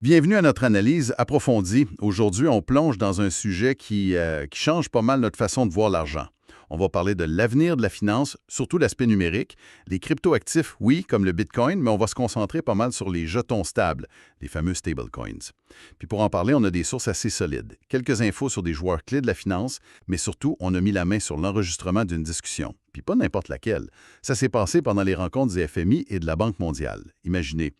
Bienvenue à notre analyse approfondie. Aujourd'hui, on plonge dans un sujet qui change pas mal notre façon de voir l'argent. On va parler de l'avenir de la finance, surtout l'aspect numérique. Les cryptoactifs, oui, comme le Bitcoin, mais on va se concentrer pas mal sur les jetons stables, les fameux stablecoins. Puis pour en parler, on a des sources assez solides. Quelques infos sur des joueurs clés de la finance, mais surtout, on a mis la main sur l'enregistrement d'une discussion. Puis pas n'importe laquelle. Ça s'est passé pendant les rencontres du FMI et de la Banque mondiale. Imaginez,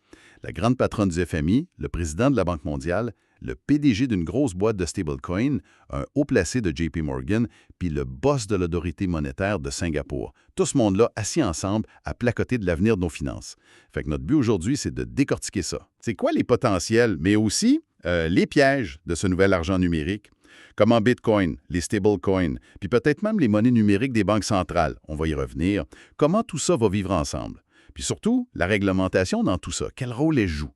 la grande patronne du FMI, le président de la Banque mondiale, le PDG d'une grosse boîte de stablecoins, un haut placé de JP Morgan, puis le boss de l'autorité monétaire de Singapour. Tout ce monde-là assis ensemble à placoter de l'avenir de nos finances. Fait que notre but aujourd'hui, c'est de décortiquer ça. C'est quoi les potentiels, mais aussi les pièges de ce nouvel argent numérique? Comment Bitcoin, les stablecoins, puis peut-être même les monnaies numériques des banques centrales, on va y revenir, comment tout ça va vivre ensemble? Puis surtout, la réglementation dans tout ça, quel rôle elle joue?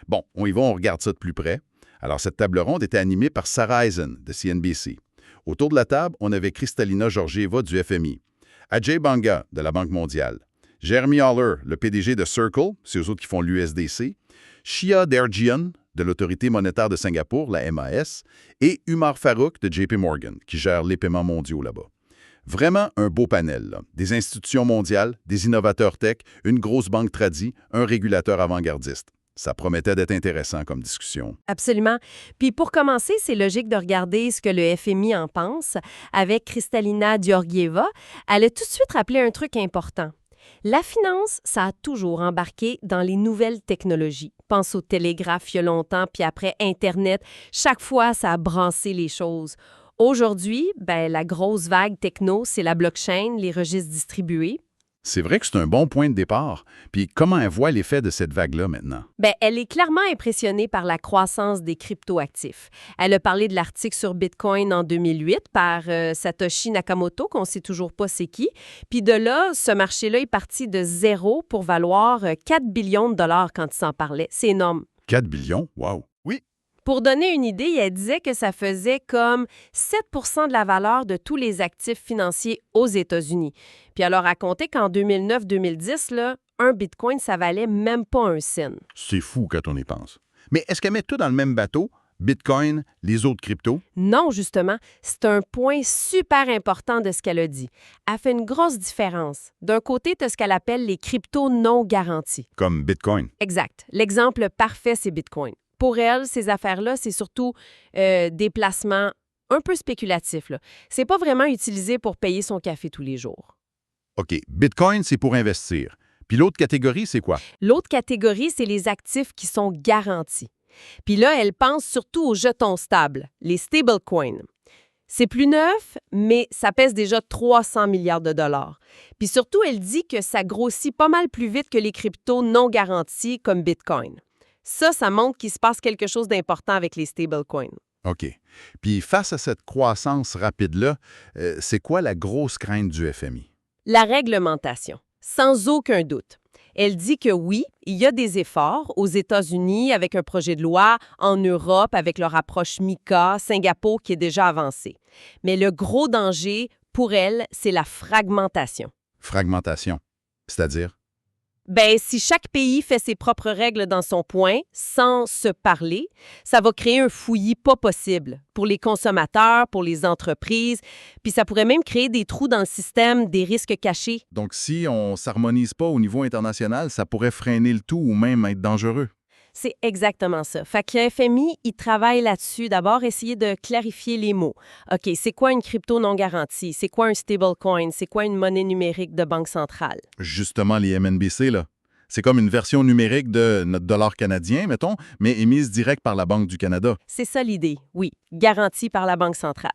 Bon, on y va, on regarde ça de plus près. Alors, cette table ronde était animée par Sarah Eisen, de CNBC. Autour de la table, on avait Kristalina Georgieva du FMI, Ajay Banga, de la Banque mondiale, Jeremy Haller, le PDG de Circle, c'est eux autres qui font l'USDC, Shia Derjian, de l'Autorité monétaire de Singapour, la MAS, et Umar Farouk, de JP Morgan, qui gère les paiements mondiaux là-bas. Vraiment un beau panel, là. Des institutions mondiales, des innovateurs tech, une grosse banque tradie, un régulateur avant-gardiste. Ça promettait d'être intéressant comme discussion. Absolument. Puis pour commencer, c'est logique de regarder ce que le FMI en pense. Avec Kristalina Georgieva, elle a tout de suite rappelé un truc important. La finance, ça a toujours embarqué dans les nouvelles technologies. Pense au télégraphe il y a longtemps, puis après Internet. Chaque fois, ça a brassé les choses. Aujourd'hui, la grosse vague techno, c'est la blockchain, les registres distribués. C'est vrai que c'est un bon point de départ. Puis comment elle voit l'effet de cette vague-là maintenant? Elle est clairement impressionnée par la croissance des cryptoactifs. Elle a parlé de l'article sur Bitcoin en 2008 par Satoshi Nakamoto, qu'on ne sait toujours pas c'est qui. Puis de là, ce marché-là est parti de zéro pour valoir 4 billions de dollars quand il s'en parlait. C'est énorme. 4 billions? Wow! Oui! Pour donner une idée, elle disait que ça faisait comme 7 de la valeur de tous les actifs financiers aux États-Unis. Puis elle a raconté qu'en 2009-2010, là, un Bitcoin, ça valait même pas un cent. C'est fou quand on y pense. Mais est-ce qu'elle met tout dans le même bateau? Bitcoin, les autres cryptos? Non, justement, c'est un point super important de ce qu'elle a dit. Elle fait une grosse différence. D'un côté, tu as ce qu'elle appelle les cryptos non garantis. Comme Bitcoin. Exact. L'exemple parfait, c'est Bitcoin. Pour elle, ces affaires-là, c'est surtout des placements un peu spéculatifs. C'est pas vraiment utilisé pour payer son café tous les jours. OK. Bitcoin, c'est pour investir. Puis l'autre catégorie, c'est quoi? L'autre catégorie, c'est les actifs qui sont garantis. Puis là, elle pense surtout aux jetons stables, les stablecoins. C'est plus neuf, mais ça pèse déjà 300 milliards de dollars. Puis surtout, elle dit que ça grossit pas mal plus vite que les cryptos non garantis comme Bitcoin. Ça montre qu'il se passe quelque chose d'important avec les stablecoins. OK. Puis face à cette croissance rapide-là, c'est quoi la grosse crainte du FMI? La réglementation, sans aucun doute. Elle dit que oui, il y a des efforts aux États-Unis avec un projet de loi, en Europe avec leur approche MiCA, Singapour qui est déjà avancée. Mais le gros danger, pour elle, c'est la fragmentation. Fragmentation. C'est-à-dire? Si chaque pays fait ses propres règles dans son coin, sans se parler, ça va créer un fouillis pas possible pour les consommateurs, pour les entreprises, puis ça pourrait même créer des trous dans le système, des risques cachés. Donc si on ne s'harmonise pas au niveau international, ça pourrait freiner le tout ou même être dangereux. C'est exactement ça. Fait que le FMI, il travaille là-dessus. D'abord, essayer de clarifier les mots. OK, c'est quoi une crypto non garantie? C'est quoi un stablecoin? C'est quoi une monnaie numérique de banque centrale? Justement, les MNBC, là. C'est comme une version numérique de notre dollar canadien, mettons, mais émise direct par la Banque du Canada. C'est ça l'idée, oui, garantie par la Banque centrale.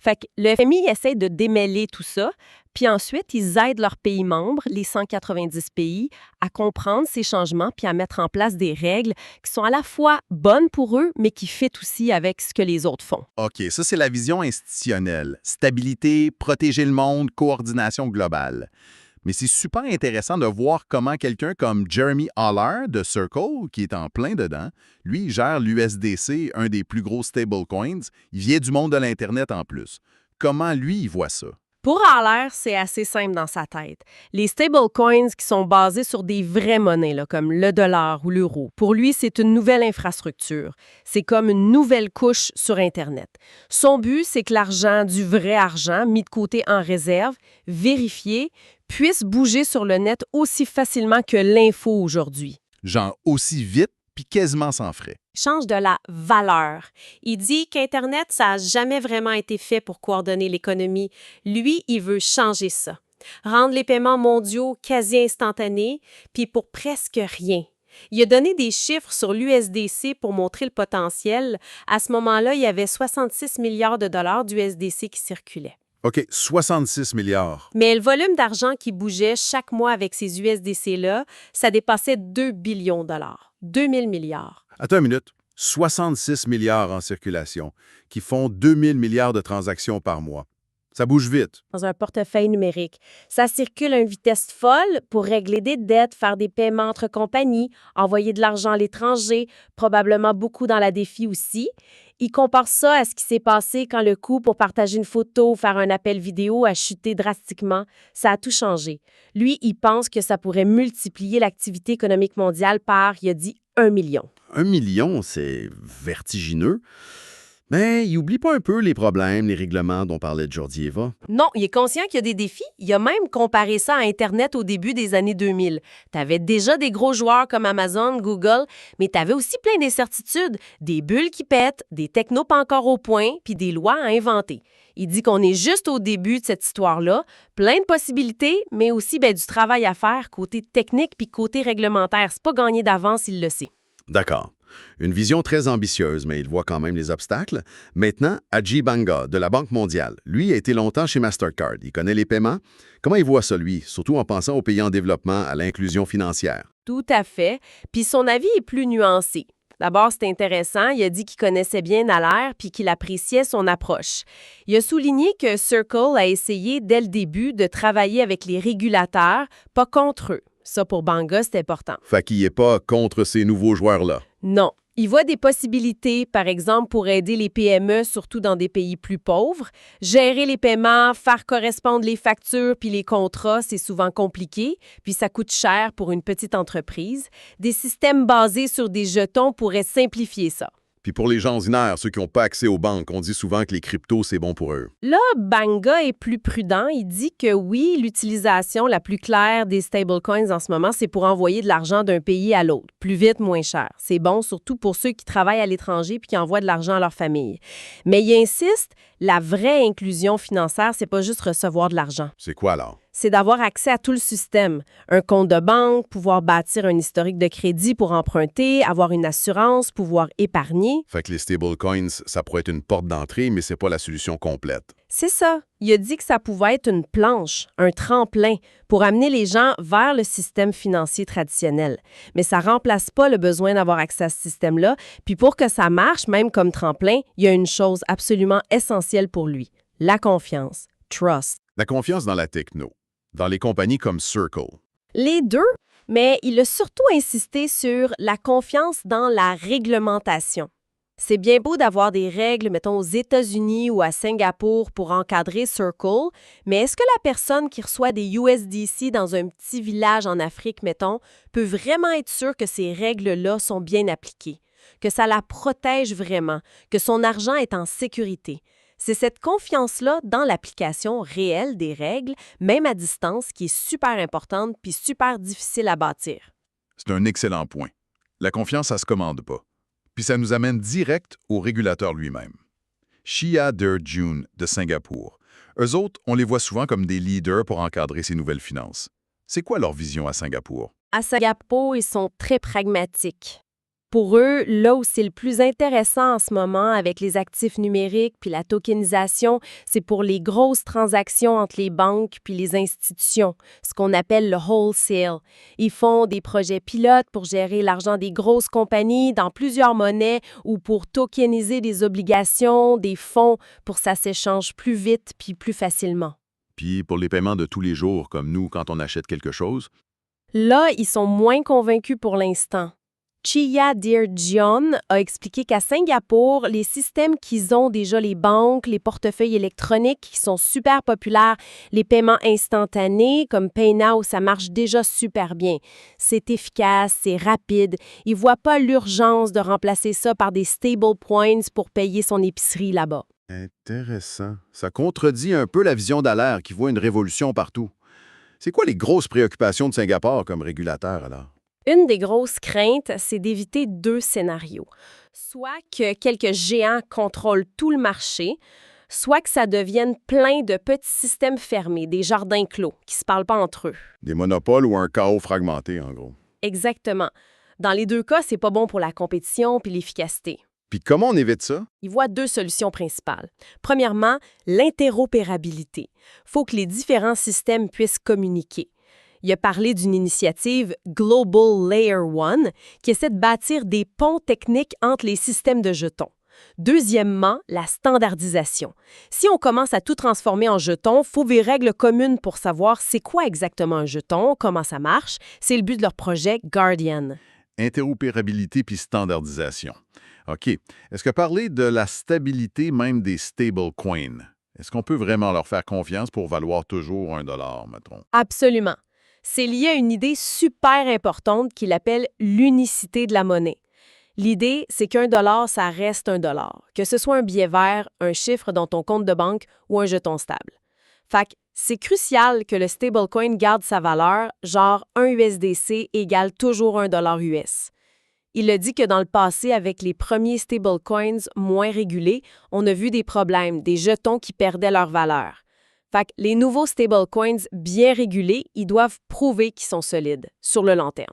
Fait que le FMI essaie de démêler tout ça, puis ensuite, ils aident leurs pays membres, les 190 pays, à comprendre ces changements puis à mettre en place des règles qui sont à la fois bonnes pour eux, mais qui fit aussi avec ce que les autres font. OK, ça, c'est la vision institutionnelle. Stabilité, protéger le monde, coordination globale. Mais c'est super intéressant de voir comment quelqu'un comme Jeremy Haller de Circle, qui est en plein dedans, lui, il gère l'USDC, un des plus gros stablecoins. Il vient du monde de l'Internet en plus. Comment lui, il voit ça? Pour Haller, c'est assez simple dans sa tête. Les stablecoins qui sont basés sur des vraies monnaies, là, comme le dollar ou l'euro, pour lui, c'est une nouvelle infrastructure. C'est comme une nouvelle couche sur Internet. Son but, c'est que l'argent, du vrai argent, mis de côté en réserve, vérifié, puisse bouger sur le net aussi facilement que l'info aujourd'hui. Genre aussi vite, puis quasiment sans frais. Change de la valeur. Il dit qu'Internet, ça n'a jamais vraiment été fait pour coordonner l'économie. Lui, il veut changer ça. Rendre les paiements mondiaux quasi instantanés, puis pour presque rien. Il a donné des chiffres sur l'USDC pour montrer le potentiel. À ce moment-là, il y avait 66 milliards de dollars d'USDC qui circulaient. OK, 66 milliards. Mais le volume d'argent qui bougeait chaque mois avec ces USDC-là, ça dépassait 2 billions de dollars. 2000 milliards. Attends une minute. 66 milliards en circulation, qui font 2000 milliards de transactions par mois. Ça bouge vite. Dans un portefeuille numérique. Ça circule à une vitesse folle pour régler des dettes, faire des paiements entre compagnies, envoyer de l'argent à l'étranger, probablement beaucoup dans la défi aussi. Il compare ça à ce qui s'est passé quand le coût pour partager une photo ou faire un appel vidéo a chuté drastiquement. Ça a tout changé. Lui, il pense que ça pourrait multiplier l'activité économique mondiale par, il a dit, 1 million. 1 million, c'est vertigineux. Mais il oublie pas un peu les problèmes, les règlements dont parlait Georgieva. Non, il est conscient qu'il y a des défis. Il a même comparé ça à Internet au début des années 2000. T'avais déjà des gros joueurs comme Amazon, Google, mais t'avais aussi plein d'incertitudes, des bulles qui pètent, des technos pas encore au point, puis des lois à inventer. Il dit qu'on est juste au début de cette histoire-là, plein de possibilités, mais aussi du travail à faire côté technique puis côté réglementaire. C'est pas gagné d'avance, il le sait. D'accord. Une vision très ambitieuse, mais il voit quand même les obstacles. Maintenant, Ajay Banga, de la Banque mondiale. Lui a été longtemps chez Mastercard. Il connaît les paiements. Comment il voit ça, lui, surtout en pensant aux pays en développement, à l'inclusion financière? Tout à fait. Puis son avis est plus nuancé. D'abord, c'est intéressant. Il a dit qu'il connaissait bien Allaire puis qu'il appréciait son approche. Il a souligné que Circle a essayé dès le début de travailler avec les régulateurs, pas contre eux. Ça, pour Banga, c'est important. Fait qu'il n'est pas contre ces nouveaux joueurs-là. Non. Il voit des possibilités, par exemple, pour aider les PME, surtout dans des pays plus pauvres. Gérer les paiements, faire correspondre les factures puis les contrats, c'est souvent compliqué, puis ça coûte cher pour une petite entreprise. Des systèmes basés sur des jetons pourraient simplifier ça. Puis pour les gens ordinaires, ceux qui n'ont pas accès aux banques, on dit souvent que les cryptos, c'est bon pour eux. Là, Banga est plus prudent. Il dit que oui, l'utilisation la plus claire des stablecoins en ce moment, c'est pour envoyer de l'argent d'un pays à l'autre. Plus vite, moins cher. C'est bon, surtout pour ceux qui travaillent à l'étranger puis qui envoient de l'argent à leur famille. Mais il insiste, la vraie inclusion financière, c'est pas juste recevoir de l'argent. C'est quoi alors? C'est d'avoir accès à tout le système. Un compte de banque, pouvoir bâtir un historique de crédit pour emprunter, avoir une assurance, pouvoir épargner. Fait que les stablecoins, ça pourrait être une porte d'entrée, mais c'est pas la solution complète. C'est ça. Il a dit que ça pouvait être une planche, un tremplin, pour amener les gens vers le système financier traditionnel. Mais ça remplace pas le besoin d'avoir accès à ce système-là. Puis pour que ça marche, même comme tremplin, il y a une chose absolument essentielle pour lui. La confiance. Trust. La confiance dans la techno, dans les compagnies comme Circle. Les deux, mais il a surtout insisté sur la confiance dans la réglementation. C'est bien beau d'avoir des règles, mettons, aux États-Unis ou à Singapour pour encadrer Circle, mais est-ce que la personne qui reçoit des USDC dans un petit village en Afrique, mettons, peut vraiment être sûre que ces règles-là sont bien appliquées, que ça la protège vraiment, que son argent est en sécurité? C'est cette confiance-là dans l'application réelle des règles, même à distance, qui est super importante puis super difficile à bâtir. C'est un excellent point. La confiance, ça se commande pas. Puis ça nous amène direct au régulateur lui-même. Shia Jun de Singapour. Eux autres, on les voit souvent comme des leaders pour encadrer ces nouvelles finances. C'est quoi leur vision à Singapour? À Singapour, ils sont très pragmatiques. Pour eux, là où c'est le plus intéressant en ce moment avec les actifs numériques puis la tokenisation, c'est pour les grosses transactions entre les banques puis les institutions, ce qu'on appelle le wholesale. Ils font des projets pilotes pour gérer l'argent des grosses compagnies dans plusieurs monnaies ou pour tokeniser des obligations, des fonds pour que ça s'échange plus vite puis plus facilement. Puis pour les paiements de tous les jours, comme nous quand on achète quelque chose? Là, ils sont moins convaincus pour l'instant. Chia Dearjian a expliqué qu'à Singapour, les systèmes qu'ils ont déjà, les banques, les portefeuilles électroniques qui sont super populaires, les paiements instantanés comme PayNow, ça marche déjà super bien. C'est efficace, c'est rapide. Ils ne voient pas l'urgence de remplacer ça par des stablecoins pour payer son épicerie là-bas. Intéressant. Ça contredit un peu la vision d'Alaire qui voit une révolution partout. C'est quoi les grosses préoccupations de Singapour comme régulateur, alors? Une des grosses craintes, c'est d'éviter deux scénarios. Soit que quelques géants contrôlent tout le marché, soit que ça devienne plein de petits systèmes fermés, des jardins clos, qui ne se parlent pas entre eux. Des monopoles ou un chaos fragmenté, en gros. Exactement. Dans les deux cas, c'est pas bon pour la compétition puis l'efficacité. Puis comment on évite ça? Il voit deux solutions principales. Premièrement, l'interopérabilité. Il faut que les différents systèmes puissent communiquer. Il a parlé d'une initiative Global Layer 1 qui essaie de bâtir des ponts techniques entre les systèmes de jetons. Deuxièmement, la standardisation. Si on commence à tout transformer en jetons, il faut des règles communes pour savoir c'est quoi exactement un jeton, comment ça marche. C'est le but de leur projet Guardian. Interopérabilité puis standardisation. OK. Est-ce que parler de la stabilité même des stablecoins, est-ce qu'on peut vraiment leur faire confiance pour valoir toujours $1, mettons? Absolument. C'est lié à une idée super importante qu'il appelle l'unicité de la monnaie. L'idée, c'est qu'un dollar, ça reste un dollar, que ce soit un billet vert, un chiffre dans ton compte de banque ou un jeton stable. Fait que c'est crucial que le stablecoin garde sa valeur, genre un USDC égale toujours un dollar US. Il a dit que dans le passé, avec les premiers stablecoins moins régulés, on a vu des problèmes, des jetons qui perdaient leur valeur. Fait que les nouveaux stablecoins bien régulés, ils doivent prouver qu'ils sont solides sur le long terme.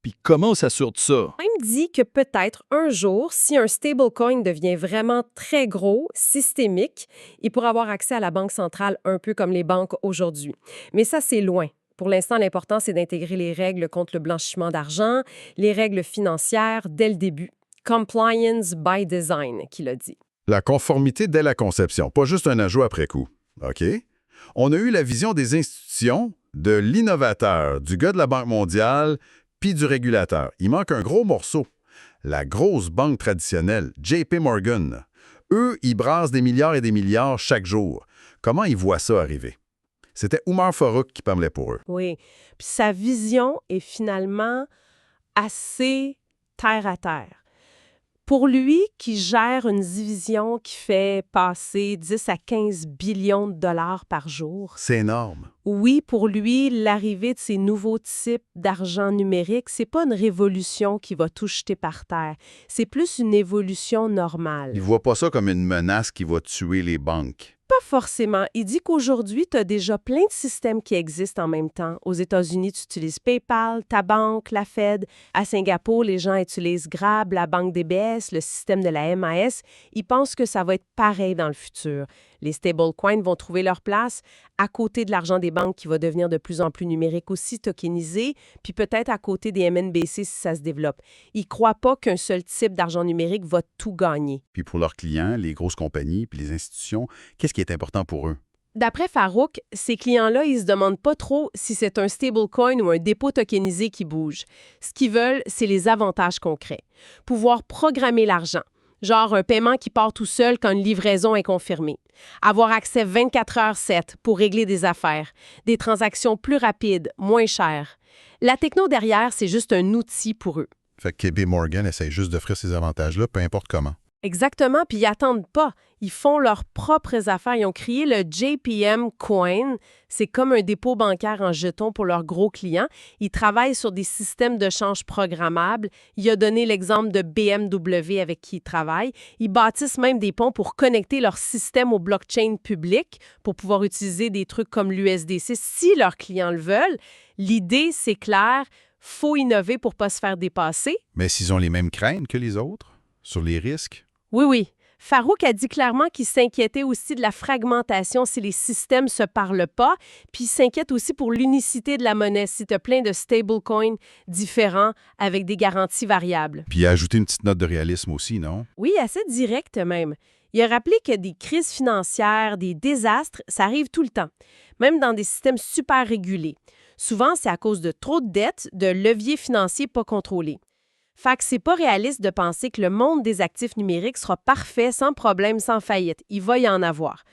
Puis comment on s'assure de ça? Il me dit que peut-être un jour, si un stablecoin devient vraiment très gros, systémique, il pourra avoir accès à la banque centrale un peu comme les banques aujourd'hui. Mais ça, c'est loin. Pour l'instant, l'important, c'est d'intégrer les règles contre le blanchiment d'argent, les règles financières dès le début. Compliance by design, qu'il a dit. La conformité dès la conception, pas juste un ajout après coup. OK. On a eu la vision des institutions, de l'innovateur, du gars de la Banque mondiale, puis du régulateur. Il manque un gros morceau. La grosse banque traditionnelle, JP Morgan. Eux, ils brassent des milliards et des milliards chaque jour. Comment ils voient ça arriver? C'était Oumar Farouk qui parlait pour eux. Oui. Puis sa vision est finalement assez terre à terre. Pour lui, qui gère une division qui fait passer 10 à 15 billions de dollars par jour. C'est énorme. Oui, pour lui, l'arrivée de ces nouveaux types d'argent numérique, c'est pas une révolution qui va tout jeter par terre. C'est plus une évolution normale. Ils ne voient pas ça comme une menace qui va tuer les banques. Pas forcément. Il dit qu'aujourd'hui, tu as déjà plein de systèmes qui existent en même temps. Aux États-Unis, tu utilises PayPal, ta banque, la Fed. À Singapour, les gens utilisent Grab, la banque DBS, le système de la MAS. Ils pensent que ça va être pareil dans le futur. Les stablecoins vont trouver leur place à côté de l'argent des banques qui va devenir de plus en plus numérique aussi, tokenisé, puis peut-être à côté des MNBC si ça se développe. Ils ne croient pas qu'un seul type d'argent numérique va tout gagner. Puis pour leurs clients, les grosses compagnies puis les institutions, qu'est-ce qui est important pour eux? D'après Farouk, ces clients-là, ils se demandent pas trop si c'est un stablecoin ou un dépôt tokenisé qui bouge. Ce qu'ils veulent, c'est les avantages concrets. Pouvoir programmer l'argent. Genre un paiement qui part tout seul quand une livraison est confirmée. Avoir accès 24h/7 pour régler des affaires. Des transactions plus rapides, moins chères. La techno derrière, c'est juste un outil pour eux. Fait que JP Morgan essaie juste d'offrir ces avantages-là, peu importe comment. Exactement, puis ils n'attendent pas. Ils font leurs propres affaires. Ils ont créé le JPM Coin. C'est comme un dépôt bancaire en jetons pour leurs gros clients. Ils travaillent sur des systèmes de change programmables. Il a donné l'exemple de BMW avec qui ils travaillent. Ils bâtissent même des ponts pour connecter leur système au blockchain public pour pouvoir utiliser des trucs comme l'USDC si leurs clients le veulent. L'idée, c'est clair, faut innover pour ne pas se faire dépasser. Mais s'ils ont les mêmes craintes que les autres sur les risques? Oui. Farouk a dit clairement qu'il s'inquiétait aussi de la fragmentation si les systèmes ne se parlent pas, puis il s'inquiète aussi pour l'unicité de la monnaie si tu as plein de stablecoins différents avec des garanties variables. Puis il a ajouté une petite note de réalisme aussi, non? Oui, assez direct même. Il a rappelé que des crises financières, des désastres, ça arrive tout le temps, même dans des systèmes super régulés. Souvent, c'est à cause de trop de dettes, de leviers financiers pas contrôlés. Fait que c'est pas réaliste de penser que le monde des actifs numériques sera parfait, sans problème, sans faillite. Il va y en avoir.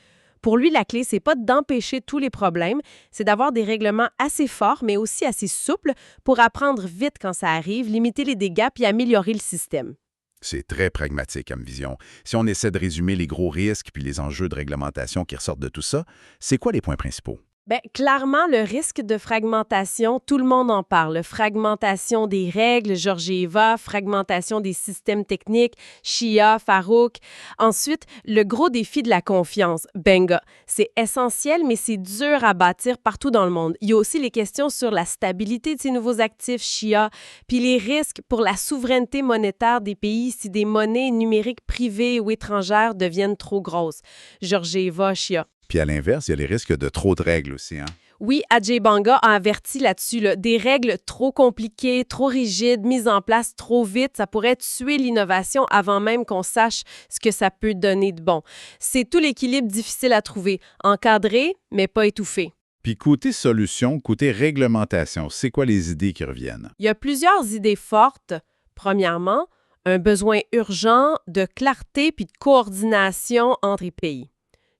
Pour lui, la clé, c'est pas d'empêcher tous les problèmes, c'est d'avoir des règlements assez forts, mais aussi assez souples pour apprendre vite quand ça arrive, limiter les dégâts puis améliorer le système. C'est très pragmatique comme vision. Si on essaie de résumer les gros risques puis les enjeux de réglementation qui ressortent de tout ça, c'est quoi les points principaux? Bien, clairement, le risque de fragmentation, tout le monde en parle. Fragmentation des règles, Georgieva, fragmentation des systèmes techniques, Shia, Farouk. Ensuite, le gros défi de la confiance, Benga. C'est essentiel, mais c'est dur à bâtir partout dans le monde. Il y a aussi les questions sur la stabilité de ces nouveaux actifs, Shia, puis les risques pour la souveraineté monétaire des pays si des monnaies numériques privées ou étrangères deviennent trop grosses, Georgieva, Shia. Puis à l'inverse, il y a les risques de trop de règles aussi, hein? Oui, Ajay Banga a averti là-dessus. Des règles trop compliquées, trop rigides, mises en place trop vite, ça pourrait tuer l'innovation avant même qu'on sache ce que ça peut donner de bon. C'est tout l'équilibre difficile à trouver. Encadré, mais pas étouffé. Puis côté solution, côté réglementation, c'est quoi les idées qui reviennent? Il y a plusieurs idées fortes. Premièrement, un besoin urgent de clarté puis de coordination entre les pays.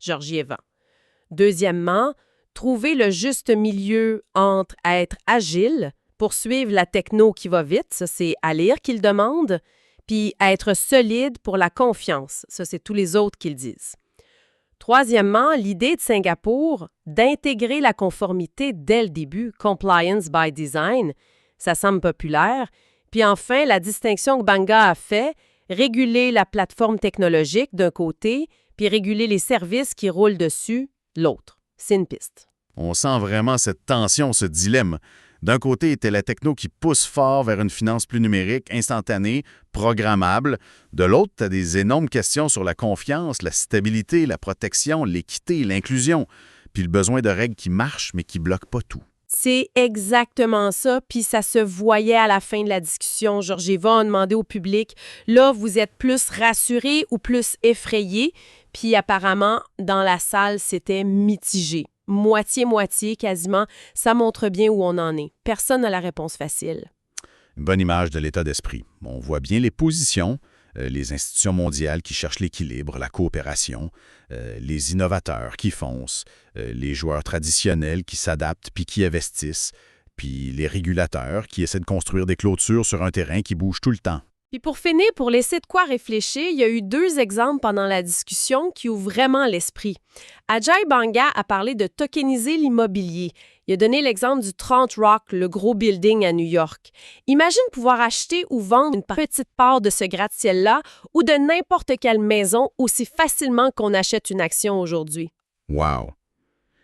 Georgieva. Deuxièmement, trouver le juste milieu entre être agile, poursuivre la techno qui va vite, ça c'est à lire qu'il demande, puis être solide pour la confiance, ça c'est tous les autres qui le disent. Troisièmement, l'idée de Singapour d'intégrer la conformité dès le début, compliance by design, ça semble populaire. Puis enfin, la distinction que Banga a fait, réguler la plateforme technologique d'un côté, puis réguler les services qui roulent dessus, l'autre. C'est une piste. On sent vraiment cette tension, ce dilemme. D'un côté était la techno qui pousse fort vers une finance plus numérique, instantanée, programmable. De l'autre, tu as des énormes questions sur la confiance, la stabilité, la protection, l'équité, l'inclusion. Puis le besoin de règles qui marchent, mais qui ne bloquent pas tout. C'est exactement ça, puis ça se voyait à la fin de la discussion. Georgieva a demandé au public, là, vous êtes plus rassuré ou plus effrayé? Puis apparemment, dans la salle, c'était mitigé. Moitié-moitié, quasiment. Ça montre bien où on en est. Personne n'a la réponse facile. Une bonne image de l'état d'esprit. On voit bien les positions, les institutions mondiales qui cherchent l'équilibre, la coopération, les innovateurs qui foncent, les joueurs traditionnels qui s'adaptent puis qui investissent, puis les régulateurs qui essaient de construire des clôtures sur un terrain qui bouge tout le temps. Puis pour finir, pour laisser de quoi réfléchir, il y a eu 2 exemples pendant la discussion qui ouvrent vraiment l'esprit. Ajay Banga a parlé de tokeniser l'immobilier. Il a donné l'exemple du 30 Rock, le gros building à New York. Imagine pouvoir acheter ou vendre une petite part de ce gratte-ciel-là ou de n'importe quelle maison aussi facilement qu'on achète une action aujourd'hui. Wow!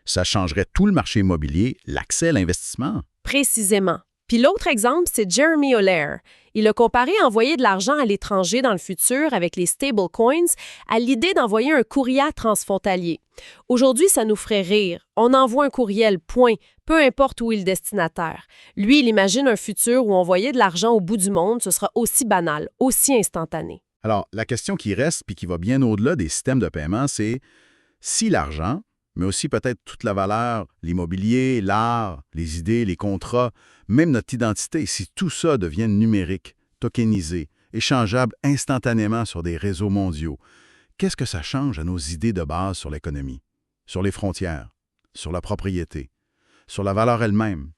Ça changerait tout le marché immobilier, l'accès à l'investissement. Précisément. Puis l'autre exemple, c'est Jeremy Allaire. Il a comparé envoyer de l'argent à l'étranger dans le futur avec les stablecoins à l'idée d'envoyer un courrier transfrontalier. Aujourd'hui, ça nous ferait rire. On envoie un courriel, point, peu importe où est le destinataire. Lui, il imagine un futur où envoyer de l'argent au bout du monde, ce sera aussi banal, aussi instantané. Alors, la question qui reste puis qui va bien au-delà des systèmes de paiement, c'est si l'argent, mais aussi peut-être toute la valeur, l'immobilier, l'art, les idées, les contrats, même notre identité, si tout ça devient numérique, tokenisé, échangeable instantanément sur des réseaux mondiaux, qu'est-ce que ça change à nos idées de base sur l'économie, sur les frontières, sur la propriété, sur la valeur elle-même?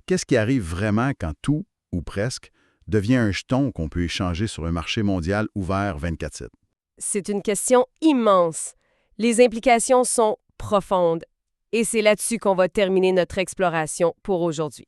Qu'est-ce qui arrive vraiment quand tout, ou presque, devient un jeton qu'on peut échanger sur un marché mondial ouvert 24/7? C'est une question immense. Les implications sont profonde. Et c'est là-dessus qu'on va terminer notre exploration pour aujourd'hui.